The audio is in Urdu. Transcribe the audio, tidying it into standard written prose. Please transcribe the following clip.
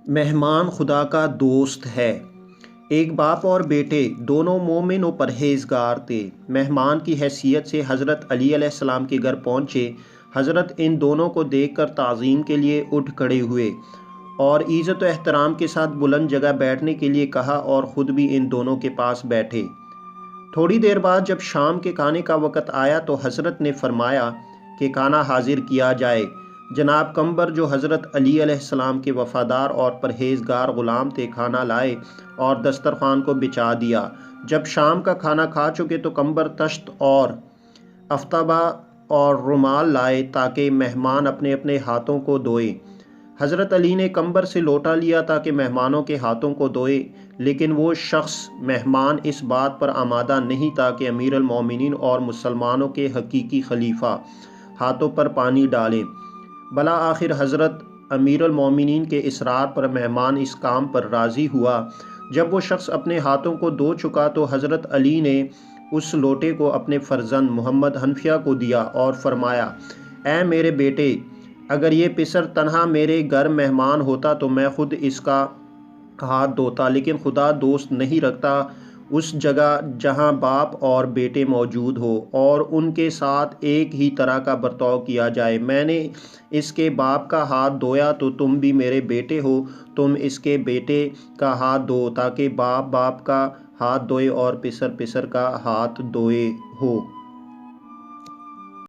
مہمان خدا کا دوست ہے۔ ایک باپ اور بیٹے دونوں مومن و پرہیزگار تھے۔ مہمان کی حیثیت سے حضرت علی علیہ السلام کے گھر پہنچے۔ حضرت ان دونوں کو دیکھ کر تعظیم کے لیے اٹھ کھڑے ہوئے اور عزت و احترام کے ساتھ بلند جگہ بیٹھنے کے لیے کہا اور خود بھی ان دونوں کے پاس بیٹھے۔ تھوڑی دیر بعد جب شام کے کھانے کا وقت آیا تو حضرت نے فرمایا کہ کھانا حاضر کیا جائے۔ جناب قمبر جو حضرت علی علیہ السلام کے وفادار اور پرہیزگار غلام تھے، کھانا لائے اور دسترخوان کو بچھا دیا۔ جب شام کا کھانا کھا چکے تو قمبر تشت اور افتابہ اور رومال لائے تاکہ مہمان اپنے اپنے ہاتھوں کو دھوئیں۔ حضرت علی نے قمبر سے لوٹا لیا تاکہ مہمانوں کے ہاتھوں کو دھوئے، لیکن وہ شخص مہمان اس بات پر آمادہ نہیں تھا کہ امیر المومنین اور مسلمانوں کے حقیقی خلیفہ ہاتھوں پر پانی ڈالیں۔ بالآخر حضرت امیر المومنین کے اصرار پر مہمان اس کام پر راضی ہوا۔ جب وہ شخص اپنے ہاتھوں کو دھو چکا تو حضرت علی نے اس لوٹے کو اپنے فرزند محمد حنفیہ کو دیا اور فرمایا، اے میرے بیٹے، اگر یہ پسر تنہا میرے گھر مہمان ہوتا تو میں خود اس کا ہاتھ دھوتا، لیکن خدا دوست نہیں رکھتا اس جگہ جہاں باپ اور بیٹے موجود ہو اور ان کے ساتھ ایک ہی طرح کا برتاؤ کیا جائے۔ میں نے اس کے باپ کا ہاتھ دھویا تو تم بھی میرے بیٹے ہو، تم اس کے بیٹے کا ہاتھ دھو تاکہ باپ باپ کا ہاتھ دھوئے اور پسر پسر کا ہاتھ دھوئے ہو۔